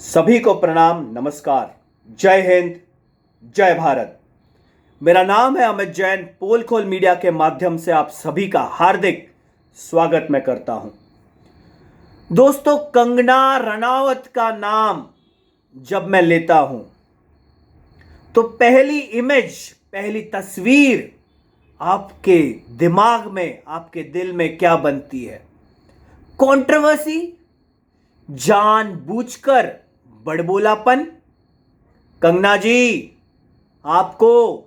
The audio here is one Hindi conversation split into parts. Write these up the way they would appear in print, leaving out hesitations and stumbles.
सभी को प्रणाम, नमस्कार, जय हिंद, जय भारत। मेरा नाम है अमित जैन। पोल खोल मीडिया के माध्यम से आप सभी का हार्दिक स्वागत मैं करता हूं। दोस्तों, कंगना रनावत का नाम जब मैं लेता हूं तो पहली इमेज, पहली तस्वीर आपके दिमाग में, आपके दिल में क्या बनती है? कंट्रोवर्सी, जानबूझकर बड़बोलापन। कंगना जी, आपको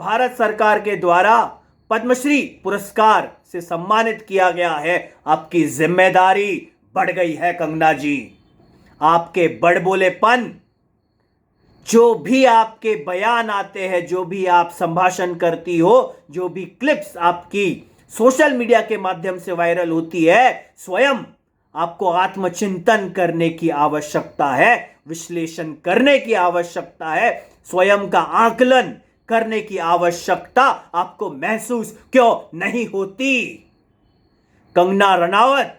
भारत सरकार के द्वारा पद्मश्री पुरस्कार से सम्मानित किया गया है। आपकी जिम्मेदारी बढ़ गई है कंगना जी। आपके बड़बोलेपन, जो भी आपके बयान आते हैं, जो भी आप संभाषण करती हो, जो भी क्लिप्स आपकी सोशल मीडिया के माध्यम से वायरल होती है, स्वयं आपको आत्मचिंतन करने की आवश्यकता है, विश्लेषण करने की आवश्यकता है, स्वयं का आकलन करने की आवश्यकता आपको महसूस क्यों नहीं होती? कंगना रनावत,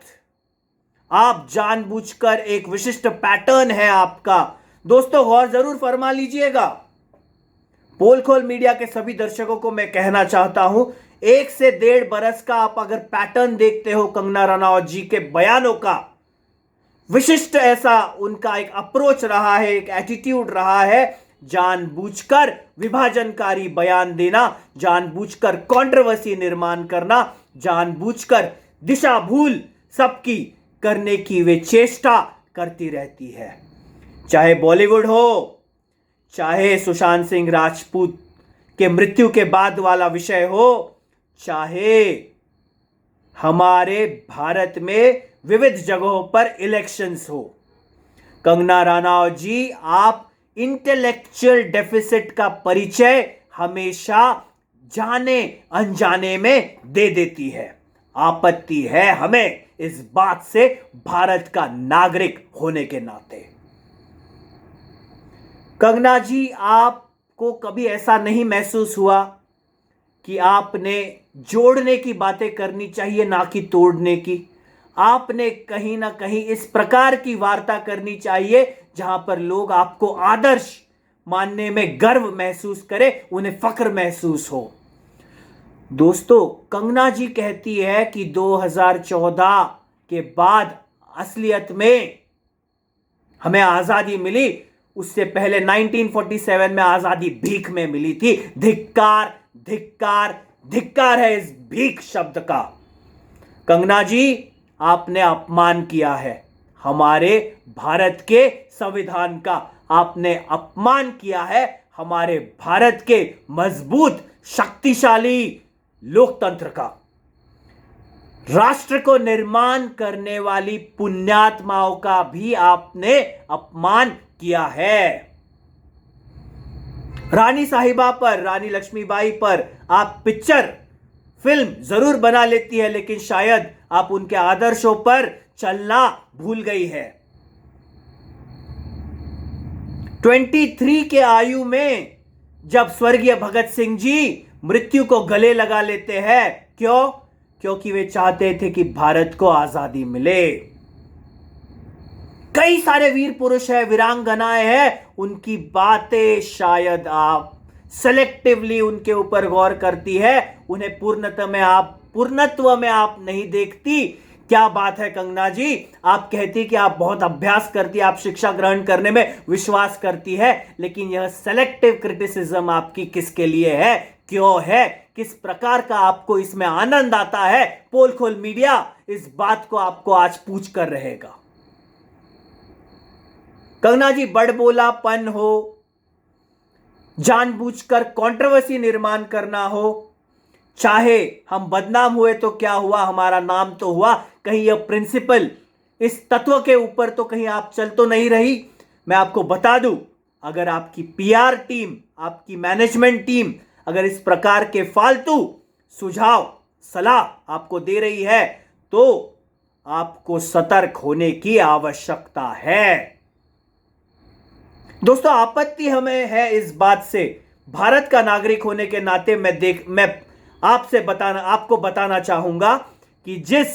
आप जानबूझकर, एक विशिष्ट पैटर्न है आपका। दोस्तों, गौर जरूर फरमा लीजिएगा। पोल खोल मीडिया के सभी दर्शकों को मैं कहना चाहता हूं, 1 से 1.5 बरस का आप अगर पैटर्न देखते हो कंगना रनावत जी के बयानों का, विशिष्ट ऐसा उनका एक अप्रोच रहा है, एक एटीट्यूड रहा है। जानबूझकर विभाजनकारी बयान देना, जानबूझकर कंट्रोवर्सी निर्माण करना, जानबूझकर दिशा भूल सबकी करने की वे चेष्टा करती रहती है। चाहे बॉलीवुड हो, चाहे सुशांत सिंह राजपूत के मृत्यु के बाद वाला विषय हो, चाहे हमारे भारत में विविध जगहों पर इलेक्शंस हो, कंगना रनावत जी, आप इंटेलेक्चुअल डेफिसिट का परिचय हमेशा जाने अनजाने में दे देती है। आपत्ति है हमें इस बात से, भारत का नागरिक होने के नाते। कंगना जी, आपको कभी ऐसा नहीं महसूस हुआ कि आपने जोड़ने की बातें करनी चाहिए, ना कि तोड़ने की? आपने कहीं ना कहीं इस प्रकार की वार्ता करनी चाहिए जहां पर लोग आपको आदर्श मानने में गर्व महसूस करें, उन्हें फख्र महसूस हो। दोस्तों, कंगना जी कहती है कि 2014 के बाद असलियत में हमें आजादी मिली, उससे पहले 1947 में आजादी भीख में मिली थी। धिक्कार, धिक्कार, धिक्कार है इस भीख शब्द का। कंगना जी, आपने अपमान किया है हमारे भारत के संविधान का, आपने अपमान किया है हमारे भारत के मजबूत, शक्तिशाली लोकतंत्र का। राष्ट्र को निर्माण करने वाली पुण्यात्माओं का भी आपने अपमान किया है। रानी साहिबा पर, रानी लक्ष्मीबाई पर आप पिक्चर, फिल्म जरूर बना लेती है, लेकिन शायद आप उनके आदर्शों पर चलना भूल गई है। 23 के आयु में जब स्वर्गीय भगत सिंह जी मृत्यु को गले लगा लेते हैं, क्यों? क्योंकि वे चाहते थे कि भारत को आजादी मिले। कई सारे वीर पुरुष हैं, वीरांगनाएं हैं, उनकी बातें शायद आप सेलेक्टिवली उनके ऊपर गौर करती है, उन्हें पूर्णत्व में आप नहीं देखती। क्या बात है कंगना जी, आप कहती कि आप बहुत अभ्यास करती, आप शिक्षा ग्रहण करने में विश्वास करती है, लेकिन यह सेलेक्टिव क्रिटिसिज्म आपकी किसके लिए है, क्यों है, किस प्रकार का आपको इसमें आनंद आता है? पोल खोल मीडिया इस बात को आपको आज पूछ कर रहेगा। कंगना जी, बड़बोलापन हो, जानबूझकर कंट्रोवर्सी निर्माण करना हो, चाहे हम बदनाम हुए तो क्या हुआ, हमारा नाम तो हुआ, कहीं यह प्रिंसिपल, इस तत्व के ऊपर तो कहीं आप चल तो नहीं रही? मैं आपको बता दूं, अगर आपकी पीआर टीम, आपकी मैनेजमेंट टीम अगर इस प्रकार के फालतू सुझाव, सलाह आपको दे रही है, तो आपको सतर्क होने की आवश्यकता है। दोस्तों, आपत्ति हमें है इस बात से, भारत का नागरिक होने के नाते मैं आपको बताना चाहूंगा कि जिस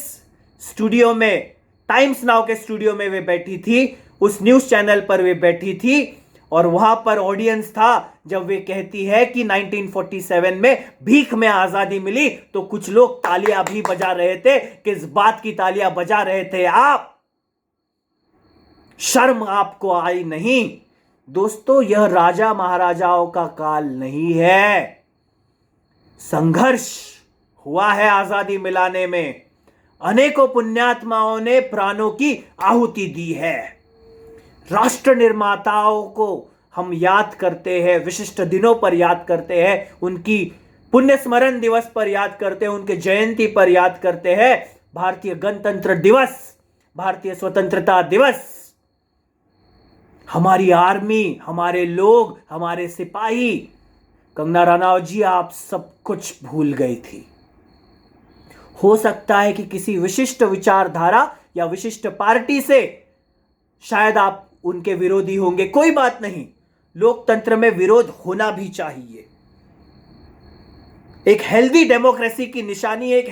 स्टूडियो में, टाइम्स नाउ के स्टूडियो में वे बैठी थी, उस न्यूज चैनल पर वे बैठी थी और वहां पर ऑडियंस था जब वे कहती है कि 1947 में भीख में आजादी मिली, तो कुछ लोग तालियां भी बजा रहे थे। किस बात की तालियां बजा रहे थे आप? शर्म आपको आई नहीं? दोस्तों, यह राजा महाराजाओं का काल नहीं है। संघर्ष हुआ है आजादी मिलाने में। अनेकों पुण्यात्माओं ने प्राणों की आहुति दी है। राष्ट्र निर्माताओं को हम याद करते हैं, विशिष्ट दिनों पर याद करते हैं, उनकी पुण्य स्मरण दिवस पर याद करते हैं, उनके जयंती पर याद करते हैं। भारतीय गणतंत्र दिवस, भारतीय स्वतंत्रता दिवस, हमारी आर्मी, हमारे लोग, हमारे सिपाही। कंगना रनौत जी, आप सब कुछ भूल गई थी। हो सकता है कि किसी विशिष्ट विचारधारा या विशिष्ट पार्टी से शायद आप उनके विरोधी होंगे, कोई बात नहीं। लोकतंत्र में विरोध होना भी चाहिए। एक हेल्दी डेमोक्रेसी की निशानी है, एक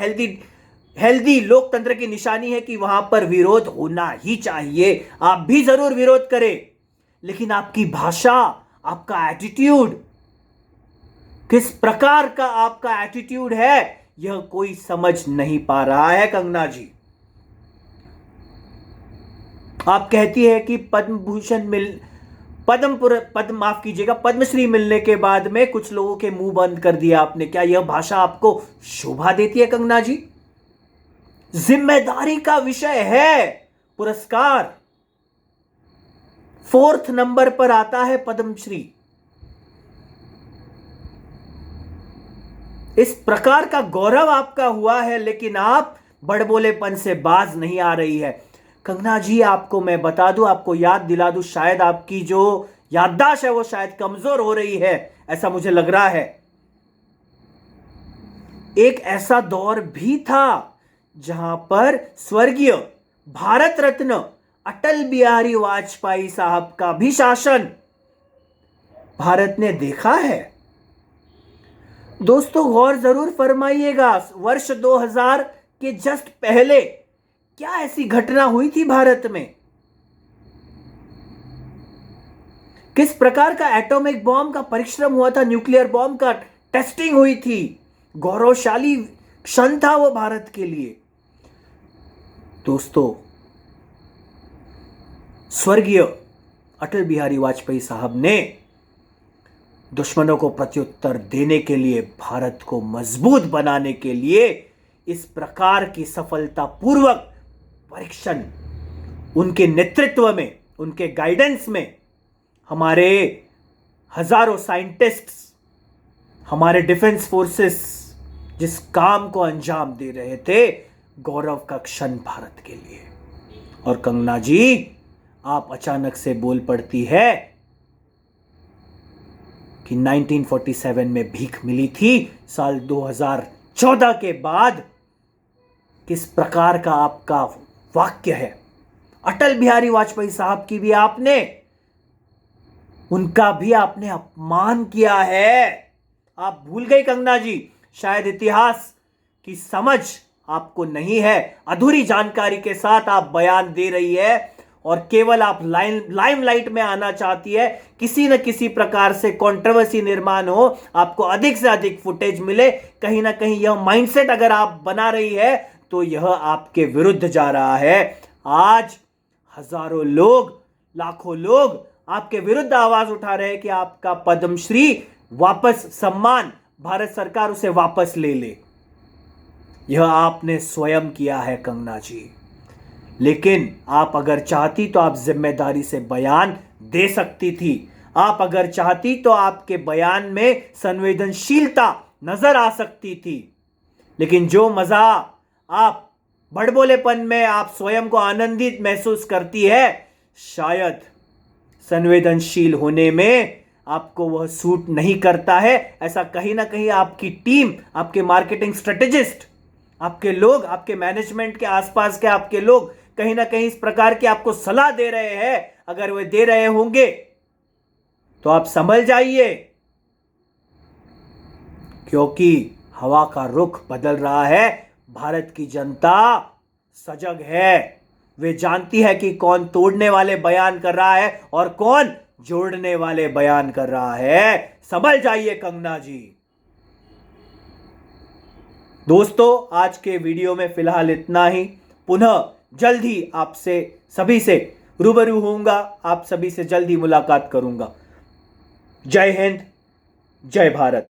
हेल्दी लोकतंत्र की निशानी है कि वहां पर विरोध होना ही चाहिए। आप भी जरूर विरोध करें, लेकिन आपकी भाषा, आपका एटीट्यूड, किस प्रकार का आपका एटीट्यूड है, यह कोई समझ नहीं पा रहा है। कंगना जी, आप कहती है कि पद्मश्री मिलने के बाद में कुछ लोगों के मुंह बंद कर दिया आपने। क्या यह भाषा आपको शोभा देती है कंगना जी? जिम्मेदारी का विषय है पुरस्कार। 4th नंबर पर आता है पद्मश्री। इस प्रकार का गौरव आपका हुआ है, लेकिन आप बड़बोलेपन से बाज नहीं आ रही है। कंगना जी, आपको मैं बता दूं, आपको याद दिला दूं, शायद आपकी जो याददाश्त है वो शायद कमजोर हो रही है, ऐसा मुझे लग रहा है। एक ऐसा दौर भी था जहां पर स्वर्गीय भारत रत्न अटल बिहारी वाजपेयी साहब का भी शासन भारत ने देखा है। दोस्तों, गौर जरूर फरमाइएगा, वर्ष 2000 के जस्ट पहले क्या ऐसी घटना हुई थी भारत में? किस प्रकार का एटॉमिक बॉम्ब का परिश्रम हुआ था, न्यूक्लियर बॉम्ब का टेस्टिंग हुई थी। गौरवशाली क्षण था वो भारत के लिए। दोस्तों, स्वर्गीय अटल बिहारी वाजपेयी साहब ने दुश्मनों को प्रत्युत्तर देने के लिए, भारत को मजबूत बनाने के लिए इस प्रकार की सफलतापूर्वक परीक्षण, उनके नेतृत्व में, उनके गाइडेंस में हमारे हजारों साइंटिस्ट्स, हमारे डिफेंस फोर्सेस जिस काम को अंजाम दे रहे थे, गौरव का क्षण भारत के लिए। और कंगना जी, आप अचानक से बोल पड़ती है कि 1947 में भीख मिली थी। साल 2014 के बाद किस प्रकार का आपका वाक्य है। अटल बिहारी वाजपेयी साहब की भी आपने, उनका भी आपने अपमान किया है। आप भूल गई कंगना जी, शायद इतिहास की समझ आपको नहीं है। अधूरी जानकारी के साथ आप बयान दे रही है और केवल आप लाइमलाइट में आना चाहती है। किसी न किसी प्रकार से कंट्रोवर्सी निर्माण हो, आपको अधिक से अधिक फुटेज मिले। कहीं ना कहीं यह माइंडसेट अगर आप बना रही है तो यह आपके विरुद्ध जा रहा है। आज हजारों लोग, लाखों लोग आपके विरुद्ध आवाज उठा रहे हैं कि आपका पद्मश्री वापस, सम्मान भारत सरकार उसे वापस ले ले। यह आपने स्वयं किया है कंगना जी। लेकिन आप अगर चाहती तो आप जिम्मेदारी से बयान दे सकती थी। आप अगर चाहती तो आपके बयान में संवेदनशीलता नजर आ सकती थी। लेकिन जो मजा आप बड़बोलेपन में आप स्वयं को आनंदित महसूस करती है, शायद संवेदनशील होने में आपको वह सूट नहीं करता है। ऐसा कहीं ना कहीं आपकी टीम, आपके मार्केटिंग स्ट्रेटेजिस्ट, आपके लोग, आपके मैनेजमेंट के आसपास के आपके लोग कहीं ना कहीं इस प्रकार की आपको सलाह दे रहे हैं। अगर वे दे रहे होंगे तो आप संभल जाइए, क्योंकि हवा का रुख बदल रहा है। भारत की जनता सजग है। वे जानती है कि कौन तोड़ने वाले बयान कर रहा है और कौन जोड़ने वाले बयान कर रहा है। संभल जाइए कंगना जी। दोस्तों, आज के वीडियो में फिलहाल इतना ही। पुनः जल्द ही आपसे सभी से रूबरू होऊंगा, आप सभी से जल्द ही मुलाकात करूंगा। जय हिंद, जय भारत।